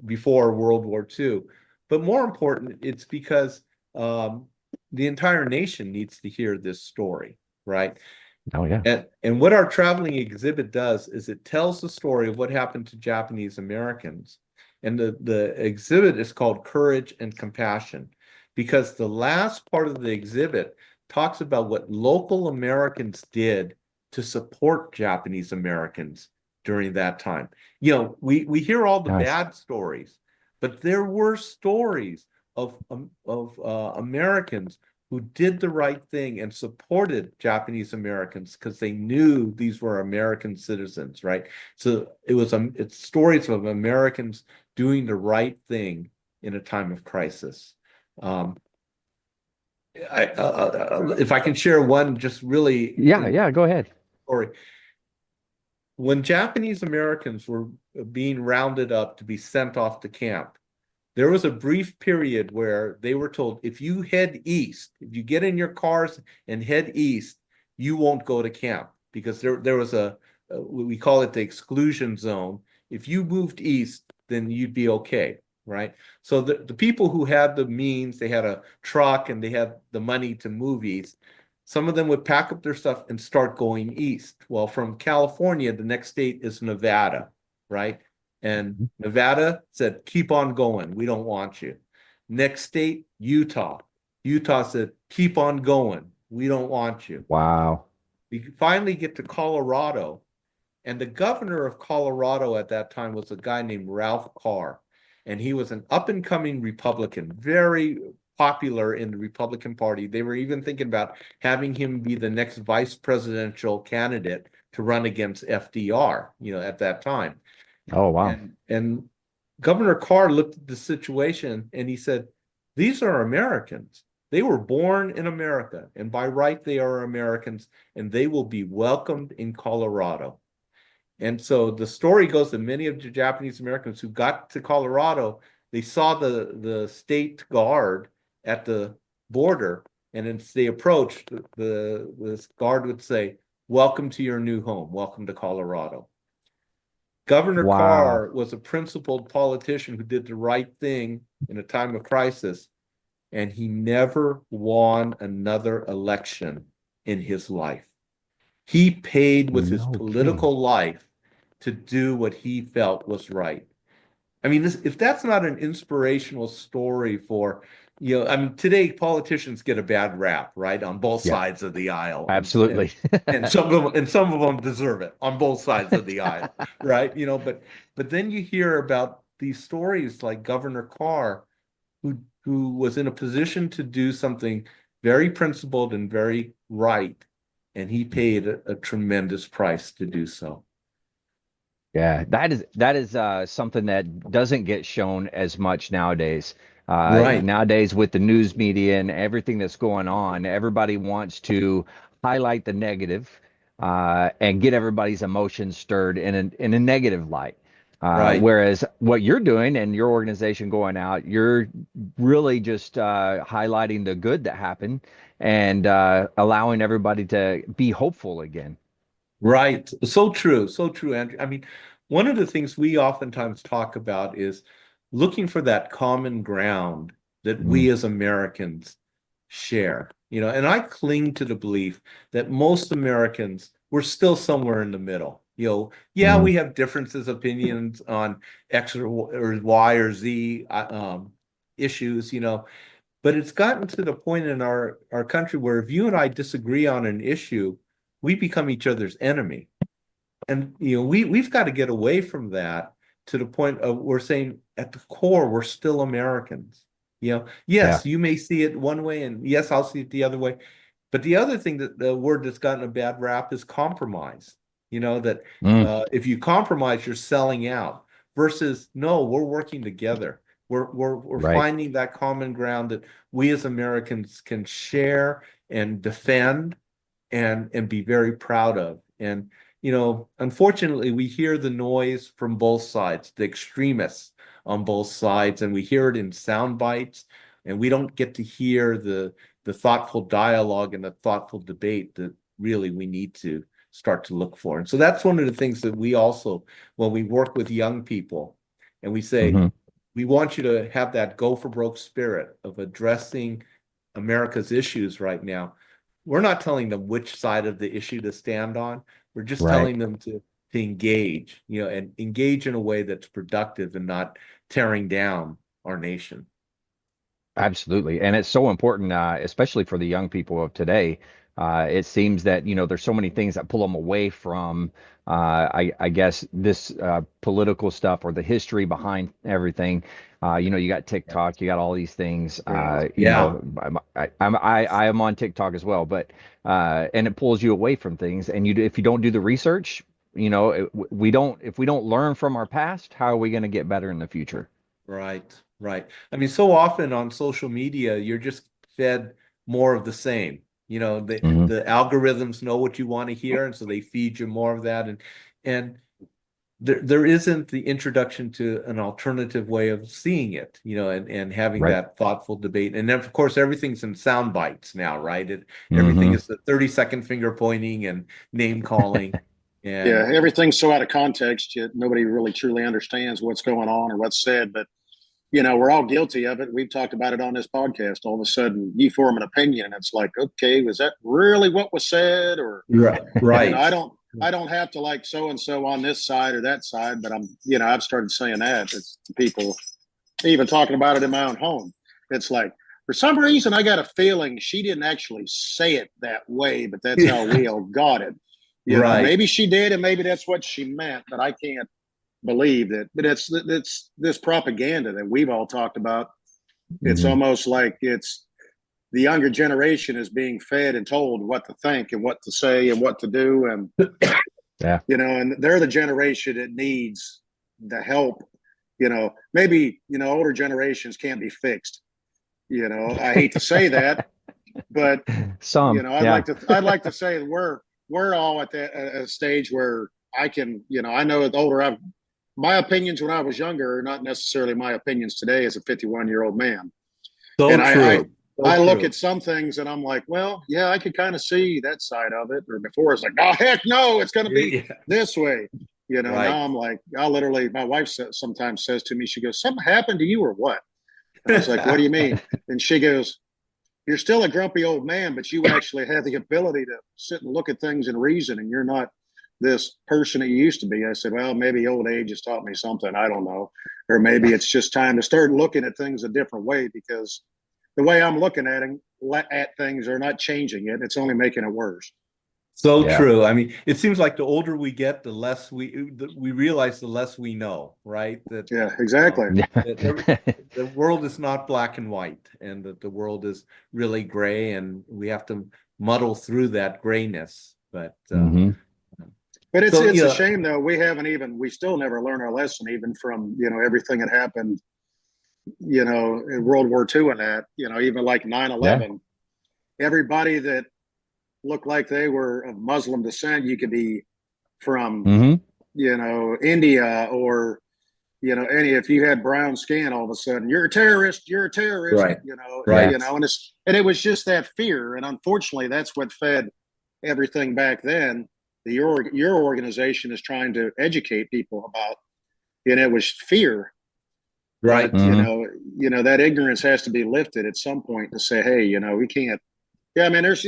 Speaker 4: before World War II. But more important, it's because the entire nation needs to hear this story, right?
Speaker 2: Oh, yeah.
Speaker 4: And what our traveling exhibit does is it tells the story of what happened to Japanese Americans. And the exhibit is called Courage and Compassion, because the last part of the exhibit talks about what local Americans did to support Japanese Americans during that time. We hear all the
Speaker 2: Nice.
Speaker 4: bad stories, but there were stories of Americans who did the right thing and supported Japanese Americans because they knew these were American citizens, right? So it's stories of Americans doing the right thing in a time of crisis. If I can share one just really
Speaker 2: Yeah, go ahead.
Speaker 4: story. When Japanese Americans were being rounded up to be sent off to camp, there was a brief period where they were told, if you head east, if you get in your cars and head east, you won't go to camp, because there was we call it the exclusion zone. If you moved east, then you'd be okay, right? So the people who had the means, they had a truck and they had the money to move east, some of them would pack up their stuff and start going east. Well, from California, the next state is Nevada, right? And Nevada said, keep on going. We don't want you. Next state, Utah. Utah said, keep on going. We don't want you.
Speaker 2: Wow.
Speaker 4: We finally get to Colorado. And the governor of Colorado at that time was a guy named Ralph Carr. And he was an up and coming Republican, very popular in the Republican Party. They were even thinking about having him be the next vice presidential candidate to run against FDR, at that time.
Speaker 2: Oh, wow.
Speaker 4: And Governor Carr looked at the situation and he said, these are Americans. They were born in America, and by right, they are Americans, and they will be welcomed in Colorado. And so the story goes that many of the Japanese Americans who got to Colorado, they saw the state guard at the border, and as they approached, the guard would say, welcome to your new home. Welcome to Colorado. Governor
Speaker 2: Wow.
Speaker 4: Carr was a principled politician who did the right thing in a time of crisis, and he never won another election in his life. He paid with his
Speaker 2: No
Speaker 4: political life to do what he felt was right. I mean, if that's not an inspirational story for, today politicians get a bad rap, right, on both
Speaker 2: Yeah.
Speaker 4: sides of the aisle.
Speaker 2: Absolutely.
Speaker 4: And some of them deserve it on both sides of the aisle, right? But then you hear about these stories like Governor Carr, who was in a position to do something very principled and very right, and he paid a tremendous price to do so.
Speaker 2: Yeah, that is something that doesn't get shown as much nowadays.
Speaker 4: Right.
Speaker 2: Nowadays, with the news media and everything that's going on, everybody wants to highlight the negative and get everybody's emotions stirred in a negative light.
Speaker 4: Right.
Speaker 2: Whereas what you're doing and your organization going out, you're really just highlighting the good that happened and allowing everybody to be hopeful again.
Speaker 4: Right. So true. So true, Andrew. I mean, one of the things we oftentimes talk about is looking for that common ground that we as Americans share. And I cling to the belief that most Americans, we're still somewhere in the middle. Yeah, we have differences, opinions on X or Y or Z issues, but it's gotten to the point in our country where if you and I disagree on an issue, we become each other's enemy. And we've got to get away from that to the point of we're saying at the core, we're still Americans. Yes, you may see it one way, and yes, I'll see it the other way. But the other thing that the word that's gotten a bad rap is compromise. That if you compromise, you're selling out. Versus, no, we're working together. We're
Speaker 2: Right.
Speaker 4: finding that common ground that we as Americans can share and defend and be very proud of. And unfortunately, we hear the noise from both sides, the extremists on both sides, and we hear it in sound bites, and we don't get to hear the thoughtful dialogue and the thoughtful debate that really we need to start to look for. And so that's one of the things that we also, when we work with young people, and we say, we want you to have that go for broke spirit of addressing America's issues right now. We're not telling them which side of the issue to stand on. We're just telling them to engage, and engage in a way that's productive and not tearing down our nation.
Speaker 2: Absolutely. And it's so important, especially for the young people of today. It seems that, there's so many things that pull them away from, I guess, this political stuff or the history behind everything. You got TikTok, you got all these things. I am on TikTok as well, but and it pulls you away from things. And if you don't do the research, if we don't learn from our past, how are we going to get better in the future?
Speaker 4: Right. I mean, so often on social media, you're just fed more of the same. The algorithms know what you want to hear, and so they feed you more of that. And there isn't the introduction to an alternative way of seeing it, and having that thoughtful debate. And then, of course, everything's in sound bites now, right? Everything is the 30-second finger pointing and name calling. And
Speaker 6: yeah, everything's so out of context, yet nobody really truly understands what's going on or what's said. But we're all guilty of it. We've talked about it on this podcast. All of a sudden, you form an opinion, and it's like, okay, was that really what was said? Or
Speaker 4: right.
Speaker 6: I don't have to like so and so on this side or that side, but I've started saying that to people, even talking about it in my own home. It's like, for some reason, I got a feeling she didn't actually say it that way, but that's how we all got it. Maybe she did, and maybe that's what she meant, but I can't believe that. But it's this propaganda that we've all talked about. It's almost like it's the younger generation is being fed and told what to think and what to say and what to do, and and they're the generation that needs the help. Maybe older generations can't be fixed. I hate to say that, but I'd like to say we're all at a stage where I can, I know the older my opinions when I was younger are not necessarily my opinions today as a 51-year-old man.
Speaker 4: So
Speaker 6: and
Speaker 4: true.
Speaker 6: I look at some things and I'm like, well, yeah, I could kind of see that side of it. Or before it's like, oh, heck no, it's going to be this way. Now I'm like, my wife sometimes says to me, she goes, something happened to you or what? And I was like, what do you mean? And she goes, you're still a grumpy old man, but you actually have the ability to sit and look at things and reason, and you're not this person that you used to be. I said, well, maybe old age has taught me something. I don't know. Or maybe it's just time to start looking at things a different way, because the way I'm looking at things are not changing it. It's only making it worse.
Speaker 4: So true. I mean, it seems like the older we get, the less we realize the less we know, right?
Speaker 6: Exactly.
Speaker 4: The world is not black and white, and that the world is really gray, and we have to muddle through that grayness. But
Speaker 6: it's a shame though. We still never learn our lesson, even from everything that happened, in World War II and that, even like 9/11. Everybody that looked like they were of Muslim descent, you could be from India, or if you had brown skin, all of a sudden you're a terrorist,
Speaker 4: right.
Speaker 6: And it was just that fear. And unfortunately, that's what fed everything back then. Your organization is trying to educate people about, and it was fear.
Speaker 4: Right.
Speaker 6: But, that ignorance has to be lifted at some point to say, hey, we can't. Yeah, I mean, there's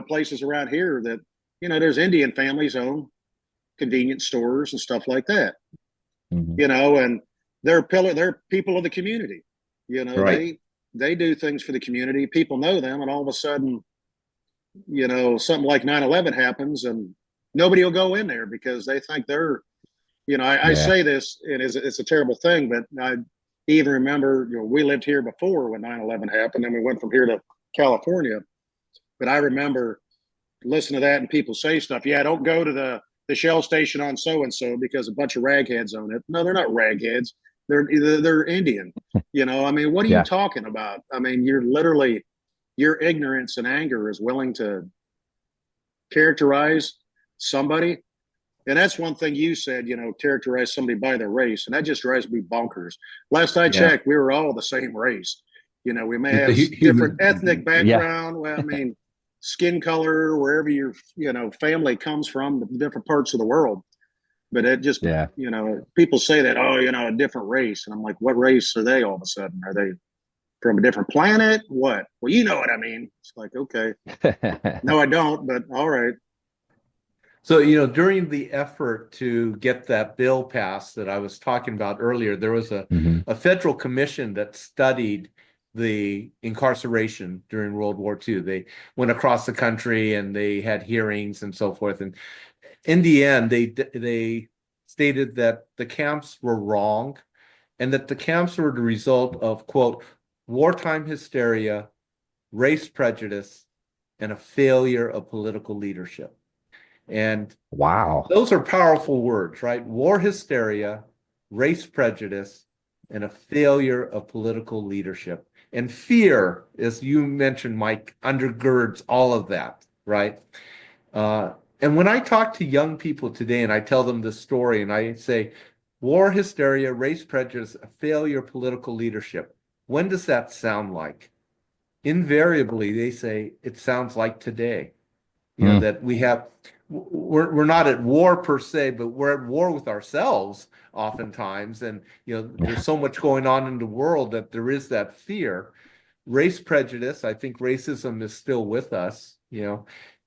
Speaker 6: places around here that there's Indian families own convenience stores and stuff like that. And they're people of the community. They do things for the community. People know them, and all of a sudden, something like 9/11 happens, and nobody will go in there because they think they're. I say this, and it's a terrible thing, but I even remember we lived here before when 9/11 happened, and we went from here to California. But I remember listening to that and people say stuff. Yeah, don't go to the Shell station on so-and-so because a bunch of ragheads own it. No, they're not ragheads. They're Indian. I mean, what are you talking about? I mean, your ignorance and anger is willing to characterize somebody And that's one thing you said, characterize somebody by their race, and that just drives me bonkers. Last I checked, we were all the same race. We may have different ethnic
Speaker 2: Yeah.
Speaker 6: background. Well, I mean, skin color, wherever your family comes from, different parts of the world. But it just,
Speaker 2: Yeah.
Speaker 6: people say that, oh, a different race, and I'm like, what race are they all of a sudden? Are they from a different planet? What? Well, you know what I mean. It's like, okay, no, I don't, but all right.
Speaker 4: So, during the effort to get that bill passed that I was talking about earlier, there was
Speaker 2: Mhm.
Speaker 4: a federal commission that studied the incarceration during World War II. They went across the country and they had hearings and so forth. And in the end, they stated that the camps were wrong and that the camps were the result of, quote, wartime hysteria, race prejudice, and a failure of political leadership. And
Speaker 2: Wow.
Speaker 4: those are powerful words, right? War hysteria, race prejudice, and a failure of political leadership. And fear, as you mentioned, Mike, undergirds all of that, right? And when I talk to young people today and I tell them this story and I say, war hysteria, race prejudice, a failure of political leadership, when does that sound like? Invariably, they say it sounds like today. That we're not at war per se, but we're at war with ourselves oftentimes. And, there's so much going on in the world that there is that fear. Race prejudice, I think racism is still with us,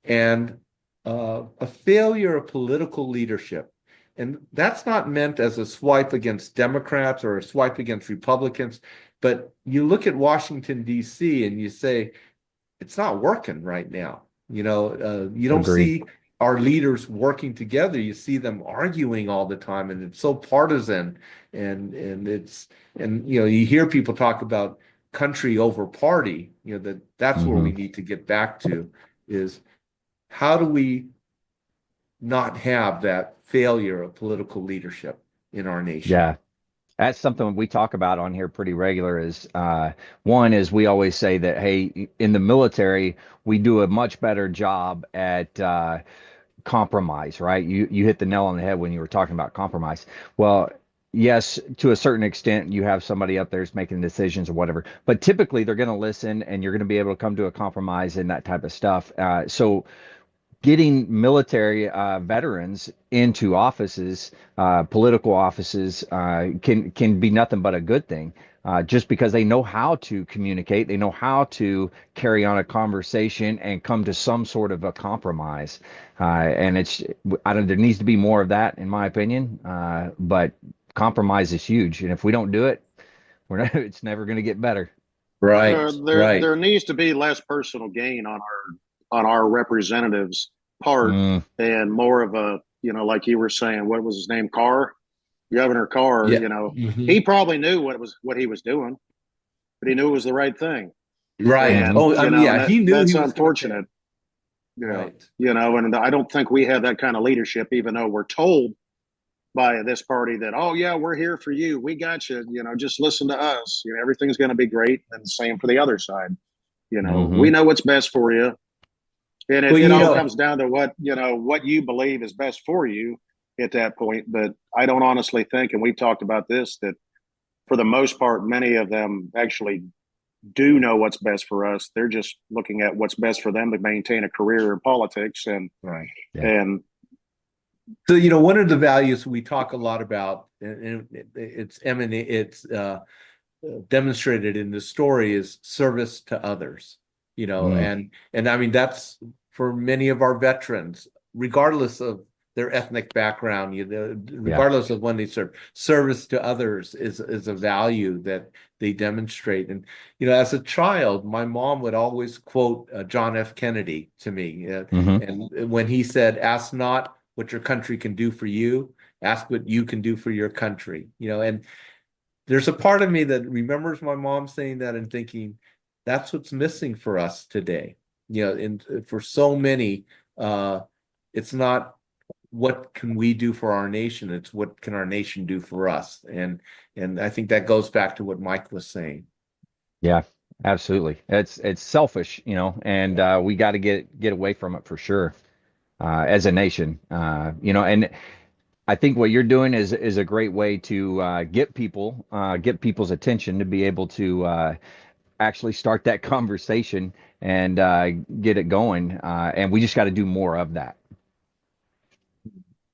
Speaker 4: and a failure of political leadership. And that's not meant as a swipe against Democrats or a swipe against Republicans, but you look at Washington, D.C., and you say, it's not working right now. You don't
Speaker 2: Agreed.
Speaker 4: see our leaders working together. You see them arguing all the time, and it's so partisan. And you hear people talk about country over party. That's where we need to get back to is how do we not have that failure of political leadership in our nation?
Speaker 2: Yeah. That's something we talk about on here pretty regular is one is we always say that, hey, in the military, we do a much better job at compromise, right? You hit the nail on the head when you were talking about compromise. Well, yes, to a certain extent, you have somebody up there who's making decisions or whatever, but typically they're going to listen and you're going to be able to come to a compromise and that type of stuff. So getting military veterans into offices, political offices, can be nothing but a good thing. Just because they know how to communicate, they know how to carry on a conversation and come to some sort of a compromise. And there needs to be more of that, in my opinion. But compromise is huge, and if we don't do it, it's never going to get better.
Speaker 4: Right, right.
Speaker 6: There needs to be less personal gain on our representatives' part, and more of a, like you were saying, what was his name, Governor Carr.
Speaker 4: Yeah.
Speaker 6: He probably knew what he was doing, but he knew it was the right thing.
Speaker 4: Right.
Speaker 6: And,
Speaker 4: he knew
Speaker 6: that's
Speaker 4: he was
Speaker 6: unfortunate.
Speaker 4: Right.
Speaker 6: And I don't think we have that kind of leadership, even though we're told by this party that, oh yeah, we're here for you, we got you, just listen to us, everything's going to be great. And the same for the other side. We know what's best for you, and it all comes down to what you believe is best for you at that point. But I don't honestly think, and we've talked about this, that for the most part, many of them actually do know what's best for us. They're just looking at what's best for them to maintain a career in politics. And
Speaker 4: right.
Speaker 2: Yeah.
Speaker 6: And
Speaker 4: so, one of the values we talk a lot about, and it's demonstrated in the story, is service to others. And I mean, that's for many of our veterans, regardless of their ethnic background, regardless of when they serve, service to others is a value that they demonstrate. And, as a child, my mom would always quote John F. Kennedy to me. And when he said, ask not what your country can do for you, ask what you can do for your country. And there's a part of me that remembers my mom saying that and thinking, that's what's missing for us today. And for so many, it's not what can we do for our nation, it's what can our nation do for us. And I think that goes back to what Mike was saying.
Speaker 2: Yeah, absolutely. It's selfish, and we got to get away from it for sure. as a nation. And I think what you're doing is a great way to get people's attention to be able to actually start that conversation and get it going. And we just got to do more of that.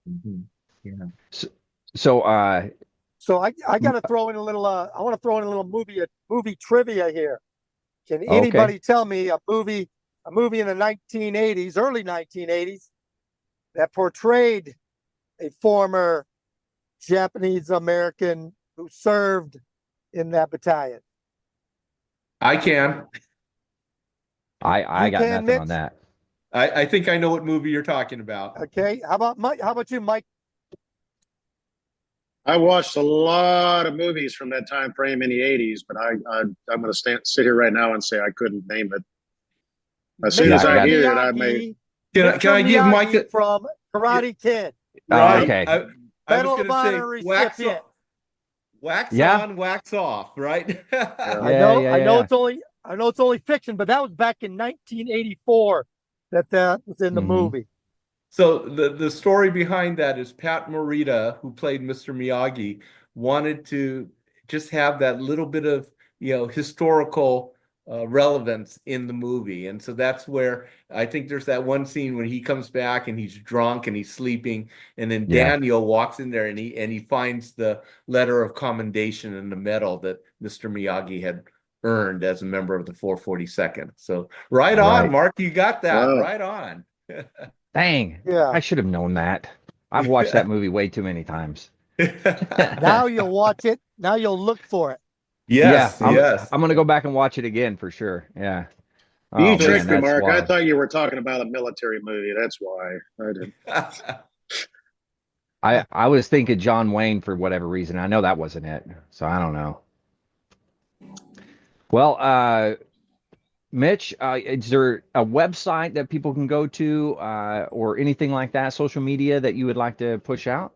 Speaker 4: Mhm. Yeah.
Speaker 2: So,
Speaker 5: So I got to throw in a little. I want to throw in a little movie trivia here. Can
Speaker 2: okay.
Speaker 5: anybody tell me a movie in the 1980s, early 1980s, that portrayed a former Japanese American who served in that battalion?
Speaker 4: I can.
Speaker 2: I
Speaker 5: You
Speaker 2: got
Speaker 5: can,
Speaker 2: nothing on
Speaker 5: Mitch?
Speaker 2: that.
Speaker 4: I think I know what movie you're talking about.
Speaker 5: Okay. How about Mike? How about you, Mike?
Speaker 6: I watched a lot of movies from that time frame in the '80s, but I'm going to sit here right now and say I couldn't name it. As soon as
Speaker 2: I
Speaker 6: I
Speaker 2: got-
Speaker 6: hear it, I may.
Speaker 4: Can I give Mike
Speaker 5: Miyagi from Karate Kid,
Speaker 4: right?
Speaker 2: okay.
Speaker 4: I was
Speaker 5: Medal
Speaker 4: going
Speaker 5: of
Speaker 4: to say
Speaker 5: Honor
Speaker 4: wax
Speaker 5: recipient?
Speaker 4: wax
Speaker 2: Yeah.
Speaker 4: on, wax off, right?
Speaker 5: I
Speaker 2: Yeah,
Speaker 5: know,
Speaker 2: yeah,
Speaker 5: I know
Speaker 2: yeah.
Speaker 5: it's only fiction, but that was back in 1984 that was in the
Speaker 2: Mhm.
Speaker 5: movie.
Speaker 4: So the story behind that is Pat Morita, who played Mr. Miyagi, wanted to just have that little bit of historical relevance in the movie, and so that's where I think there's that one scene when he comes back and he's drunk and he's sleeping, and then
Speaker 2: Yeah.
Speaker 4: Daniel walks in there and he finds the letter of commendation and the medal that Mr. Miyagi had earned as a member of the 442nd. So right on,
Speaker 2: Right.
Speaker 4: Mark, you got that
Speaker 6: Wow.
Speaker 4: right on.
Speaker 2: Dang.
Speaker 5: Yeah.
Speaker 2: I should have known that. I've watched that movie way too many times.
Speaker 5: Now you'll watch it. Now you'll look for it.
Speaker 4: Yes,
Speaker 2: Yeah,
Speaker 4: yes.
Speaker 2: I'm gonna go back and watch it again for sure. Yeah.
Speaker 6: You
Speaker 2: Oh man,
Speaker 6: tricked me,
Speaker 2: that's
Speaker 6: Mark. I
Speaker 2: wild.
Speaker 6: thought you were talking about a military movie. That's why I didn't.
Speaker 2: I was thinking John Wayne for whatever reason. I know that wasn't it, so I don't know. Well, Mitch, is there a website that people can go to, or anything like that, social media that you would like to push out?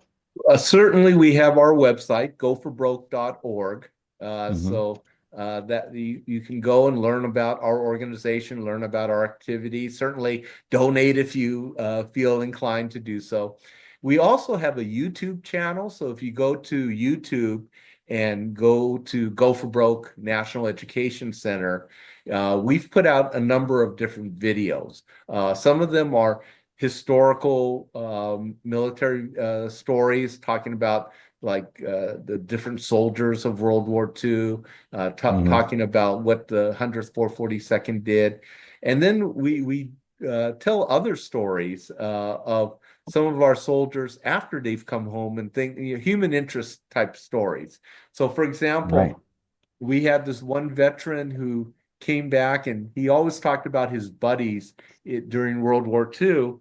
Speaker 4: Certainly, we have our website, goforbroke.org.
Speaker 2: Mhm.
Speaker 4: So that you can go and learn about our organization, learn about our activities. Certainly, donate if you feel inclined to do so. We also have a YouTube channel. So if you go to YouTube and go to Go for Broke National Education Center, we've put out a number of different videos. Some of them are historical military stories talking about like the different soldiers of World War II, talking about what the 100th 442nd did. And then we tell other stories of some of our soldiers after they've come home and human interest type stories. So for example,
Speaker 2: Right.
Speaker 4: we had this one veteran who came back and he always talked about his buddies during World War II.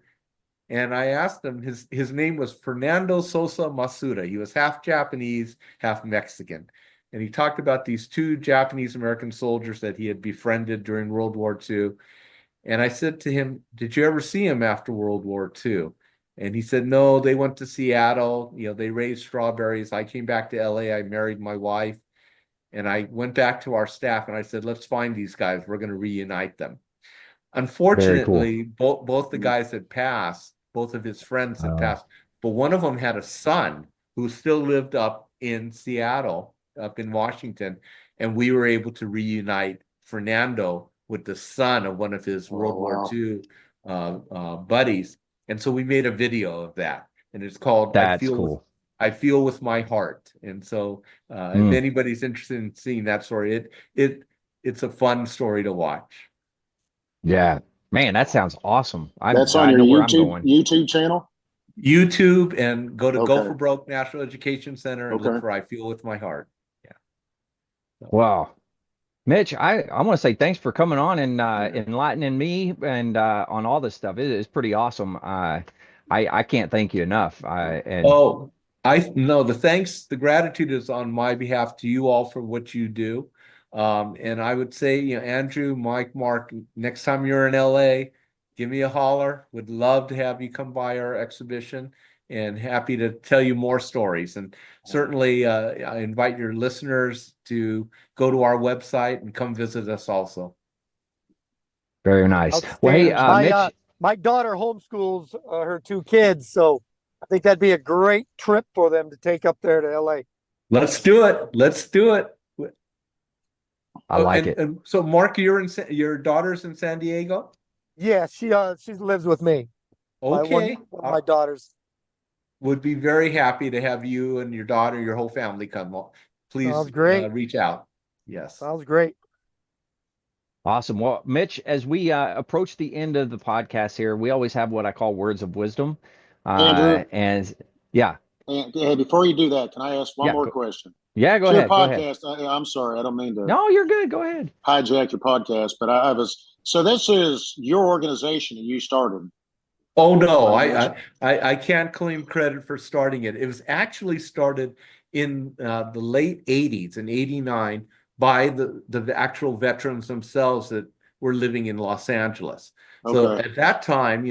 Speaker 4: And I asked him, his name was Fernando Sosa Masuda. He was half Japanese, half Mexican. And he talked about these two Japanese American soldiers that he had befriended during World War II. And I said to him, did you ever see him after World War II? And he said, no, they went to Seattle. They raised strawberries. I came back to LA. I married my wife. And I went back to our staff and I said, let's find these guys. We're going to reunite them.
Speaker 2: Very cool.
Speaker 4: Unfortunately, both the guys had passed, both of his friends had passed, but one of them had a son who still lived up in Seattle, up in Washington, and we were able to reunite Fernando with the son of one of his World War II buddies. And so we made a video of that, and it's called
Speaker 2: That's cool.
Speaker 4: I Feel with My Heart. And so if anybody's interested in seeing that story, it's a fun story to watch.
Speaker 2: Yeah, man, that sounds awesome.
Speaker 6: That's
Speaker 2: I
Speaker 6: on your
Speaker 2: know where I'm
Speaker 6: YouTube
Speaker 2: going.
Speaker 6: channel.
Speaker 4: YouTube and go to
Speaker 6: Okay.
Speaker 4: Go for Broke National Education Center and
Speaker 6: Okay.
Speaker 4: look for I Feel with My Heart. Yeah.
Speaker 2: Wow. Mitch, I want to say thanks for coming on and enlightening me and on all this stuff. It is pretty awesome. I can't thank you enough.
Speaker 4: Oh, the gratitude is on my behalf to you all for what you do. And I would say, Andrew, Mike, Mark, next time you're in LA, give me a holler. Would love to have you come by our exhibition and happy to tell you more stories. And certainly I invite your listeners to go to our website and come visit us also.
Speaker 2: Very nice. Well, hey,
Speaker 5: Outstanding. my daughter homeschools her 2 kids, so I think that'd be a great trip for them to take up there to LA.
Speaker 4: Let's do it. Let's do it.
Speaker 2: I like it.
Speaker 4: And so, Mark, your daughter's in San Diego?
Speaker 5: Yeah, she lives with me.
Speaker 4: Okay.
Speaker 5: One of my daughters.
Speaker 4: Would be very happy to have you and your daughter, your whole family come. Please
Speaker 5: Sounds great.
Speaker 4: Reach out. Yes.
Speaker 5: Sounds great.
Speaker 2: Awesome. Well, Mitch, as we approach the end of the podcast here, we always have what I call words of wisdom.
Speaker 6: Andrew?
Speaker 2: And yeah.
Speaker 6: And hey, before you do that, can I ask one more question?
Speaker 2: Yeah, go
Speaker 6: It's
Speaker 2: ahead.
Speaker 6: your
Speaker 2: Go ahead.
Speaker 6: podcast. I'm sorry, I don't mean to
Speaker 2: No, you're good. Go ahead.
Speaker 6: hijack your podcast, but I was so this is your organization that you started.
Speaker 4: Oh no, I can't claim credit for starting it. It was actually started in the late 80s, in 89, by the actual veterans themselves that were living in Los Angeles. So
Speaker 6: Okay.
Speaker 4: at that time,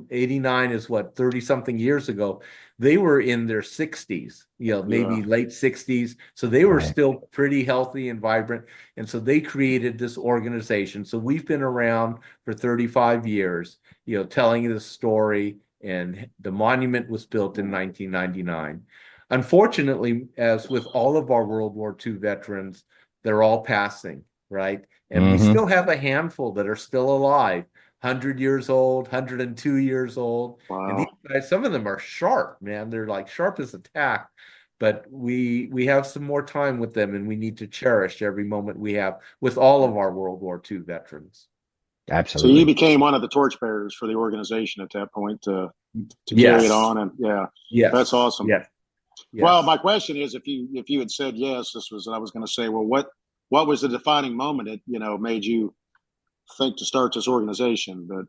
Speaker 4: 89 is what, 30 something years ago. They were in their 60s, maybe
Speaker 6: Yeah.
Speaker 4: late 60s. So they were
Speaker 2: Right.
Speaker 4: still pretty healthy and vibrant. And so they created this organization. So we've been around for 35 years, telling the story. And the monument was built in 1999. Unfortunately, as with all of our World War II veterans, they're all passing, right? And we still have a handful that are still alive, 100 years old, 102 years old.
Speaker 6: Wow.
Speaker 4: And these guys, some of them are sharp, man. They're like sharp as a tack. But we have some more time with them, and we need to cherish every moment we have with all of our World War II veterans.
Speaker 6: So
Speaker 2: Absolutely.
Speaker 6: you became one of the torchbearers for the organization at that point to
Speaker 4: Yes.
Speaker 6: carry it on, and
Speaker 4: Yes.
Speaker 6: that's awesome.
Speaker 4: Yes. Yes.
Speaker 6: Well, my question is, if you had said yes, I was going to say, well, what was the defining moment that made you think to start this organization? But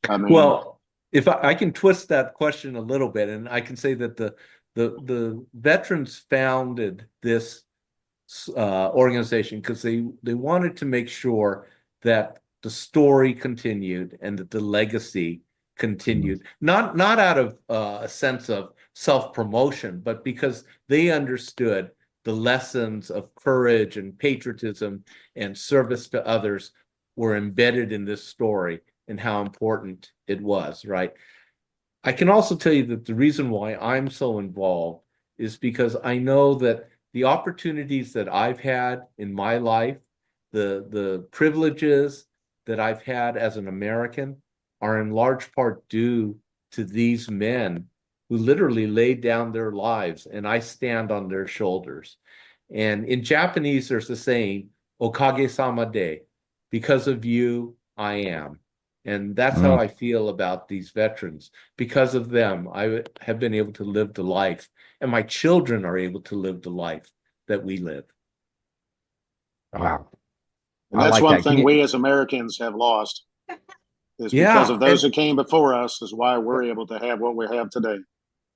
Speaker 6: I mean,
Speaker 4: Well, if I can twist that question a little bit, and I can say that the veterans founded this organization because they wanted to make sure that the story continued and that the legacy continued, not out of a sense of self-promotion, but because they understood the lessons of courage and patriotism and service to others were embedded in this story and how important it was, right? I can also tell you that the reason why I'm so involved is because I know that the opportunities that I've had in my life, the privileges that I've had as an American are in large part due to these men who literally laid down their lives, and I stand on their shoulders. And in Japanese, there's a saying, "Okage-sama de," because of you, I am. And that's how I feel about these veterans. Because of them, I have been able to live the life, and my children are able to live the life that we live.
Speaker 2: Wow.
Speaker 6: and
Speaker 2: I
Speaker 6: that's
Speaker 2: like
Speaker 6: one
Speaker 2: that.
Speaker 6: thing we as Americans have lost is
Speaker 4: Yeah,
Speaker 6: because of those
Speaker 4: and-
Speaker 6: who came before us is why we're able to have what we have today.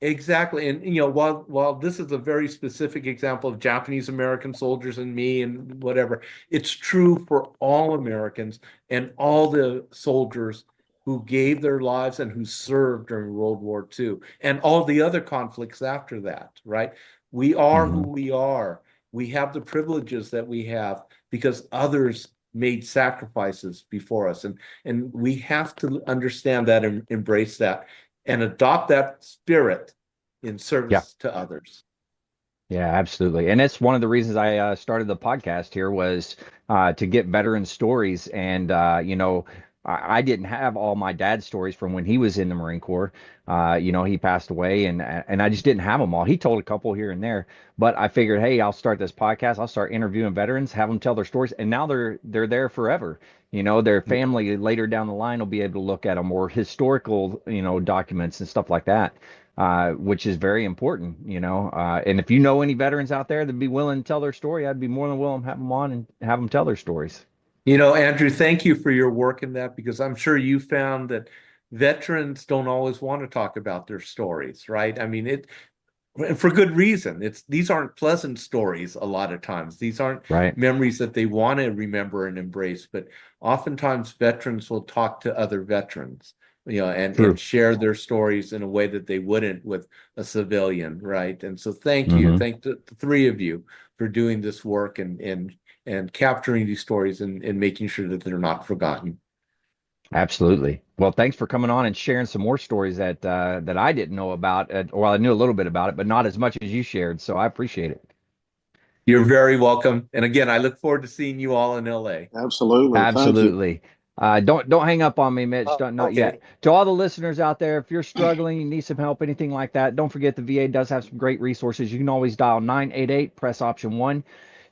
Speaker 4: Exactly. And while this is a very specific example of Japanese American soldiers and me and whatever, it's true for all Americans and all the soldiers who gave their lives and who served during World War II and all the other conflicts after that, right? We are who we are. We have the privileges that we have because others made sacrifices before us. And we have to understand that and embrace that and adopt that spirit in service to others.
Speaker 2: Yeah, absolutely. And it's one of the reasons I started the podcast here was to get veteran stories. And, I didn't have all my dad's stories from when he was in the Marine Corps. He passed away and I just didn't have them all. He told a couple here and there, but I figured, hey, I'll start this podcast. I'll start interviewing veterans, have them tell their stories. And now they're there forever. Their family later down the line will be able to look at a more historical, documents and stuff like that. Which is very important, and if you know any veterans out there that'd be willing to tell their story, I'd be more than willing to have them on and have them tell their stories.
Speaker 4: Andrew, thank you for your work in that, because I'm sure you found that veterans don't always want to talk about their stories, right? I mean, for good reason. These aren't pleasant stories a lot of times. These aren't
Speaker 2: Right.
Speaker 4: memories that they want to remember and embrace, but oftentimes veterans will talk to other veterans, and share their stories in a way that they wouldn't with a civilian, right? And so thank you. Thank the three of you for doing this work and capturing these stories and making sure that they're not forgotten.
Speaker 2: Absolutely. Well, thanks for coming on and sharing some more stories that that I didn't know about. Well, I knew a little bit about it, but not as much as you shared. So I appreciate it.
Speaker 4: You're very welcome. And again, I look forward to seeing you all in LA.
Speaker 6: Absolutely. Thank you.
Speaker 2: Absolutely. Don't hang up on me, Mitch. Don't, not
Speaker 5: Okay.
Speaker 2: yet. To all the listeners out there, if you're struggling, you need some help, anything like that, don't forget the VA does have some great resources. You can always dial 988, press option 1.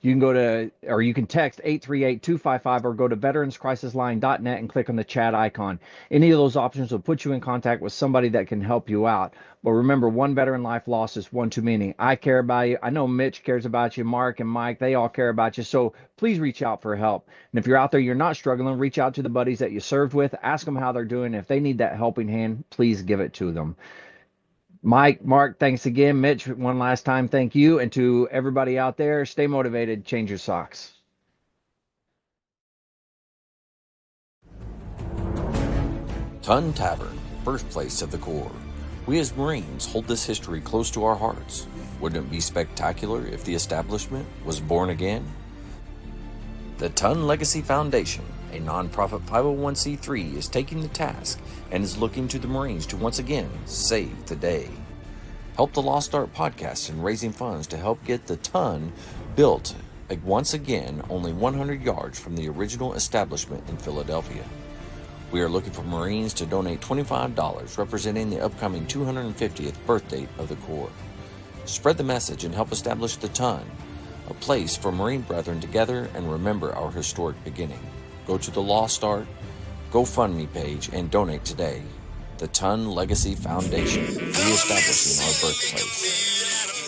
Speaker 2: You can go to, or you can text 838-255, or go to veteranscrisisline.net and click on the chat icon. Any of those options will put you in contact with somebody that can help you out. But remember, one veteran life lost is one too many. I care about you. I know Mitch cares about you. Mark and Mike, they all care about you. So please reach out for help. And if you're out there, you're not struggling, reach out to the buddies that you served with. Ask them how they're doing. If they need that helping hand, please give it to them. Mike, Mark, thanks again. Mitch, one last time, thank you. And to everybody out there, stay motivated, change your socks.
Speaker 3: Ton Tavern, birthplace of the Corps. We as Marines hold this history close to our hearts. Wouldn't it be spectacular if the establishment was born again? The Ton Legacy Foundation, a nonprofit 501c3, is taking the task and is looking to the Marines to once again save the day. Help the Lost Art podcast in raising funds to help get the Ton built once again only 100 yards from the original establishment in Philadelphia. We are looking for Marines to donate $25 representing the upcoming 250th birthday of the Corps. Spread the message and help establish the Ton, a place for Marine brethren to gather and remember our historic beginning. Go to the Lost Art GoFundMe page and donate today. The Ton Legacy Foundation, reestablishing our birthplace.